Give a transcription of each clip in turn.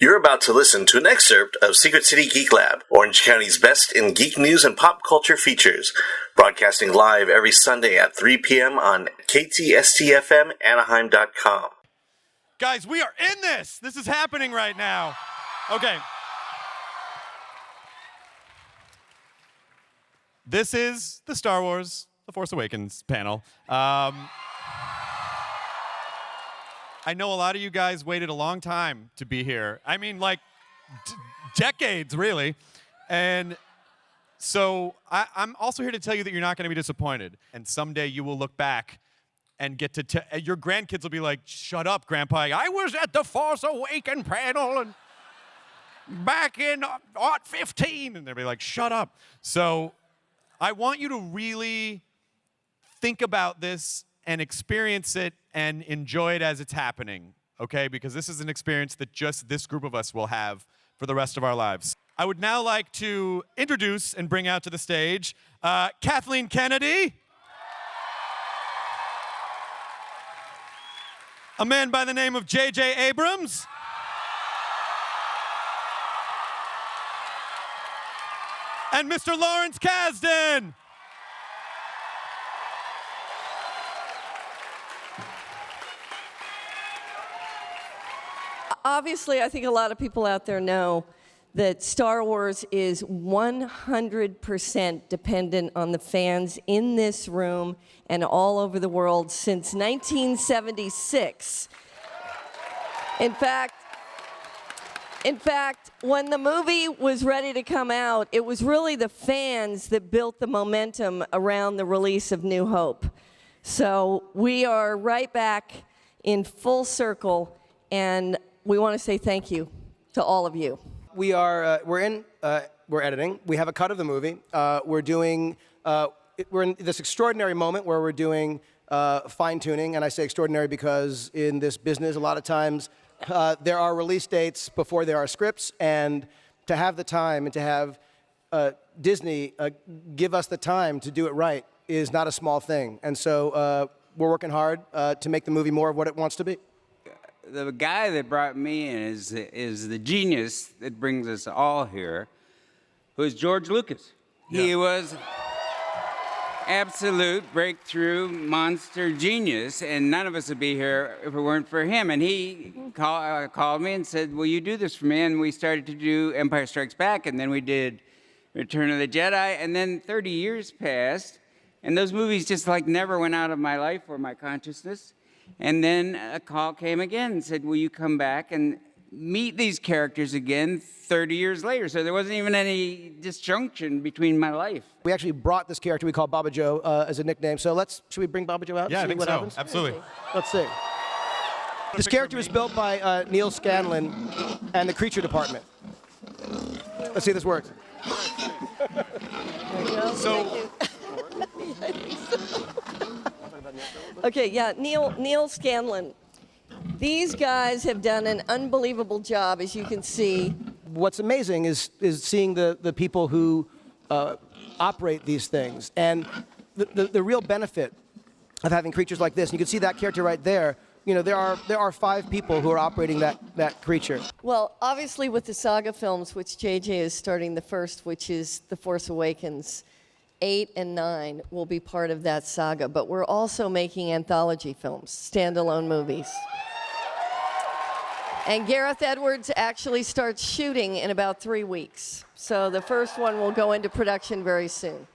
You're about to listen to an excerpt of Secret City Geek Lab, Orange County's best in geek news and pop culture features, broadcasting live every Sunday at 3 p.m. on KTSTFMAnaheim.com. Guys, we are in this! This is happening right now. Okay. This is the Star Wars The Force Awakens panel. I know a lot of you guys waited a long time to be here. I mean, like, decades, really. And so I'm also here to tell you that you're not going to be disappointed. And someday you will look back and get to your grandkids will be like, shut up, Grandpa. I was at the Force Awakens panel and back in 15. And they'll be like, shut up. So I want you to really think about this and experience it and enjoy it as it's happening, okay? Because this is an experience that just this group of us will have for the rest of our lives. I would now like to introduce and bring out to the stage Kathleen Kennedy, a man by the name of J.J. Abrams, and Mr. Lawrence Kasdan. Obviously, I think a lot of people out there know that Star Wars is 100% dependent on the fans in this room and all over the world since 1976. In fact, when the movie was ready to come out, it was really the fans that built the momentum around the release of New Hope. So we are right back in full circle, and we want to say thank you to all of you. We're editing. We have a cut of the movie. We're in this extraordinary moment where we're doing fine tuning, and I say extraordinary because in this business, a lot of times there are release dates before there are scripts, and to have the time and to have Disney give us the time to do it right is not a small thing. And so we're working hard to make the movie more of what it wants to be. The guy that brought me in is the genius that brings us all here, who is George Lucas. Yeah. He was absolute breakthrough monster genius, and none of us would be here if it weren't for him. And he called me and said, will you do this for me? And we started to do Empire Strikes Back, and then we did Return of the Jedi, and then 30 years passed, and those movies just like never went out of my life or my consciousness. And then a call came again and said, will you come back and meet these characters again 30 years later? So there wasn't even any disjunction between my life. We actually brought this character we call Baba Joe as a nickname. So should we bring Baba Joe out? Yeah, and I think what so. Happens? Absolutely. Let's see. This character was built by Neil Scanlon and the Creature Department. Let's see if this works. So. Okay, yeah, Neil Scanlon. These guys have done an unbelievable job, as you can see. What's amazing is seeing the people who operate these things. And the real benefit of having creatures like this, and you can see that character right there, you know, there are 5 people who are operating that creature. Well, obviously with the saga films, which JJ is starting the first, which is The Force Awakens, 8 and 9 will be part of that saga, but we're also making anthology films, standalone movies. And Gareth Edwards actually starts shooting in about 3 weeks. So the first one will go into production very soon.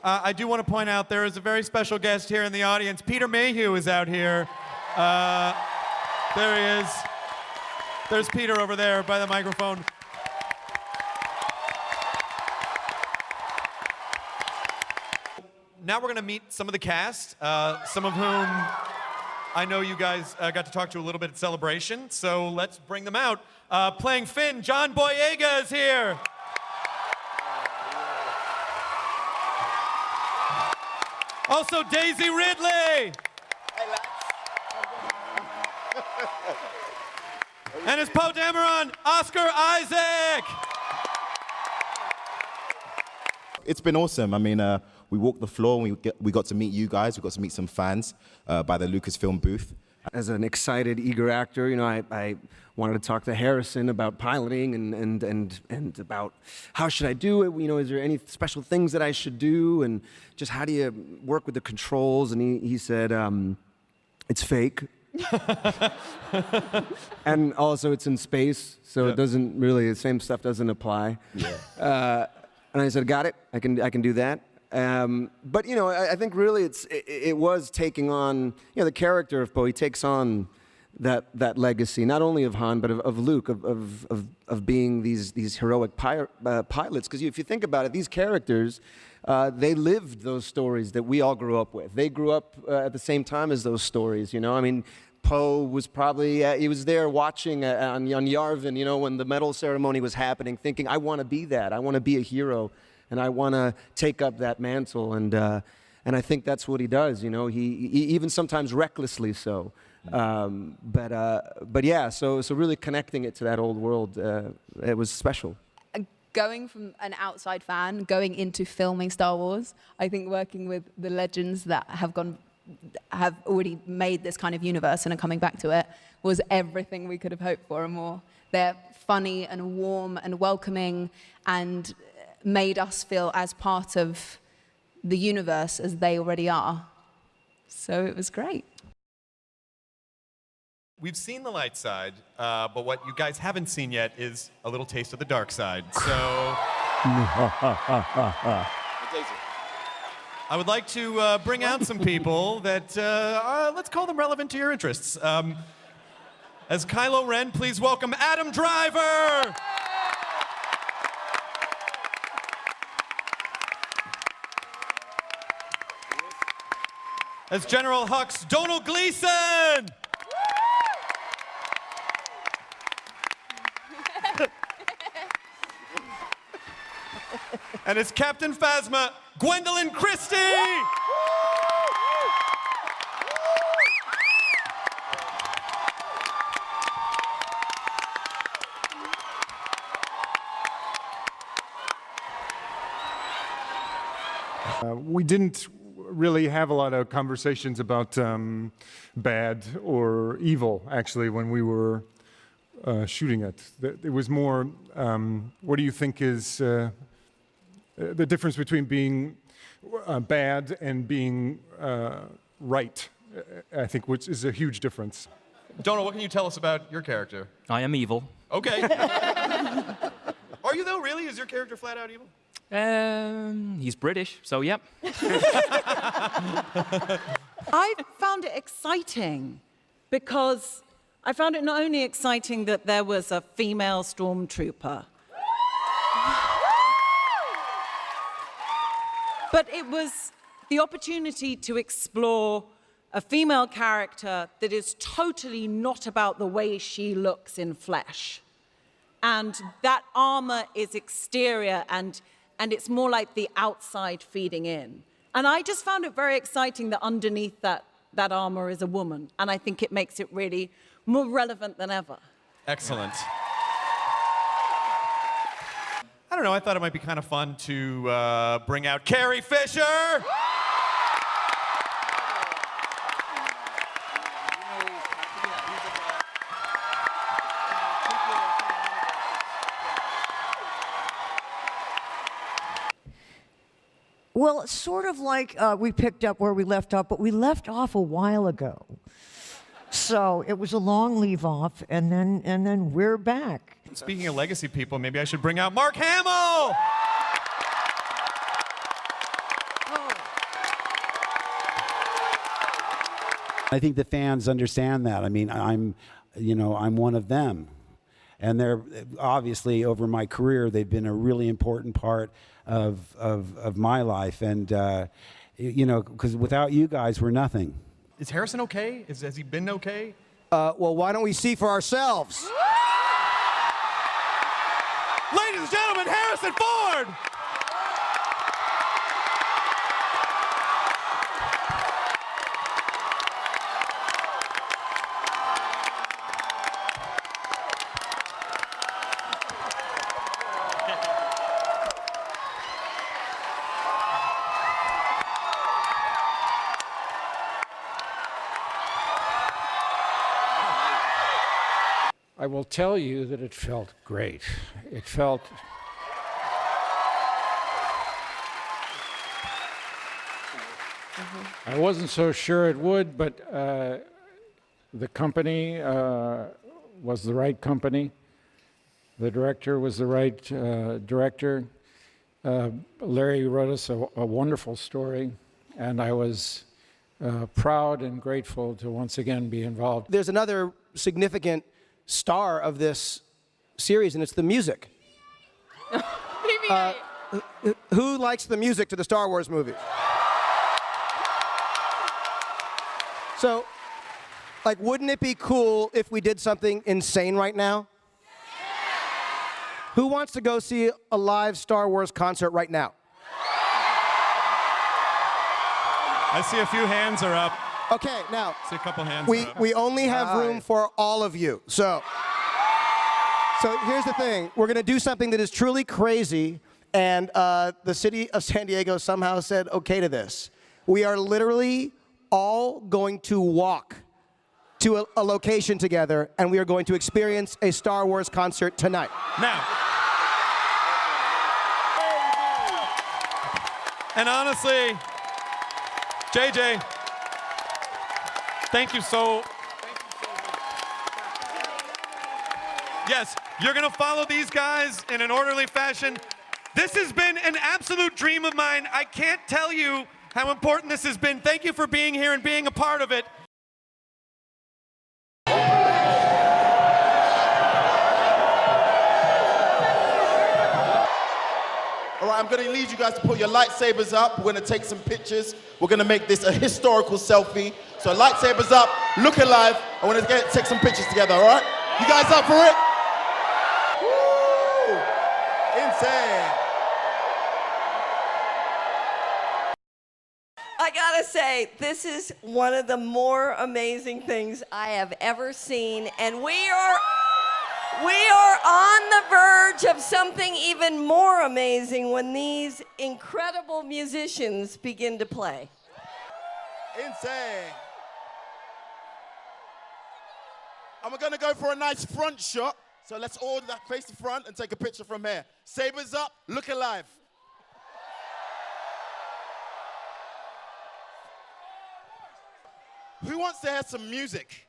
I do want to point out there is a very special guest here in the audience. Peter Mayhew is out here. There he is. There's Peter over there by the microphone. Now we're going to meet some of the cast, some of whom I know you guys got to talk to a little bit at Celebration, so let's bring them out. Playing Finn, John Boyega is here. Also, Daisy Ridley. And as Poe Dameron, Oscar Isaac. It's been awesome. I mean, we walked the floor and we got to meet you guys. We got to meet some fans by the Lucasfilm booth. As an excited, eager actor, I wanted to talk to Harrison about piloting and about how should I do it. Is there any special things that I should do, and just how do you work with the controls? And he said, it's fake. And also it's in space, so it doesn't really, the same stuff doesn't apply. Yeah. And I said, got it, I can do that. But I think really it was taking on, the character of Poe. He takes on that legacy, not only of Han, but of Luke, of being these heroic pilots. Because if you think about it, these characters, they lived those stories that we all grew up with. They grew up at the same time as those stories. Poe was probably, he was there watching on Yavin, when the medal ceremony was happening, thinking, I want to be that. I want to be a hero, and I want to take up that mantle. And I think that's what he does, he even sometimes recklessly so. But yeah, so really connecting it to that old world, it was special. Going from an outside fan, going into filming Star Wars, I think working with the legends that have already made this kind of universe and are coming back to it was everything we could have hoped for and more. They're funny and warm and welcoming and made us feel as part of the universe as they already are. So it was great. We've seen the light side, but what you guys haven't seen yet is a little taste of the dark side. So I would like to bring out some people that, let's call them relevant to your interests. As Kylo Ren, please welcome Adam Driver. As General Hux, Donald Gleason. And as Captain Phasma, Gwendolyn Christie! We didn't really have a lot of conversations about bad or evil, actually, when we were shooting it. It was more, what do you think is the difference between being bad and being right, I think, which is a huge difference. Donald, what can you tell us about your character? I am evil. Okay. Are you though, really? Is your character flat out evil? He's British, so yep. I found it exciting because I found it not only exciting that there was a female stormtrooper, but it was the opportunity to explore a female character that is totally not about the way she looks in flesh. And that armor is exterior and it's more like the outside feeding in. And I just found it very exciting that underneath that armor is a woman. And I think it makes it really more relevant than ever. Excellent. I don't know, I thought it might be kind of fun to bring out Carrie Fisher. Well, it's sort of like we picked up where we left off, but we left off a while ago. So it was a long leave off, and then we're back. Speaking of legacy people, maybe I should bring out Mark Hamill! I think the fans understand that. I mean, I'm one of them. And they're obviously, over my career, they've been a really important part of my life. And, because without you guys, we're nothing. Is Harrison okay? Has he been okay? Well, why don't we see for ourselves? Ladies and gentlemen, Harrison Ford! I will tell you that it felt great. It felt... I wasn't so sure it would, but the company was the right company. The director was the right director. Larry wrote us a wonderful story, and I was proud and grateful to once again be involved. There's another significant star of this series, and it's the music. Who likes the music to the Star Wars movies? So, like, wouldn't it be cool if we did something insane right now? Who wants to go see a live Star Wars concert right now? I see a few hands are up. Okay, now, I see a couple hands we only have room for all of you. So here's the thing. We're going to do something that is truly crazy, and the city of San Diego somehow said okay to this. We are literally all going to walk to a location together, and we are going to experience a Star Wars concert tonight. Now, and honestly, JJ, thank you so. Yes, you're gonna follow these guys in an orderly fashion. This has been an absolute dream of mine. I can't tell you how important this has been. Thank you for being here and being a part of it. All right, I'm going to need you guys to put your lightsabers up. We're going to take some pictures. We're going to make this a historical selfie. So lightsabers up, look alive. I want to take some pictures together, all right? You guys up for it? Woo! Insane. I gotta say, this is one of the more amazing things I have ever seen, and we are on the verge of something even more amazing when these incredible musicians begin to play. Insane. And we're going to go for a nice front shot. So let's all face the front and take a picture from here. Sabers up, look alive. Who wants to hear some music?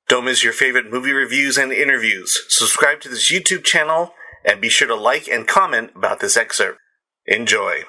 Don't miss your favorite movie reviews and interviews. Subscribe to this YouTube channel and be sure to like and comment about this excerpt. Enjoy.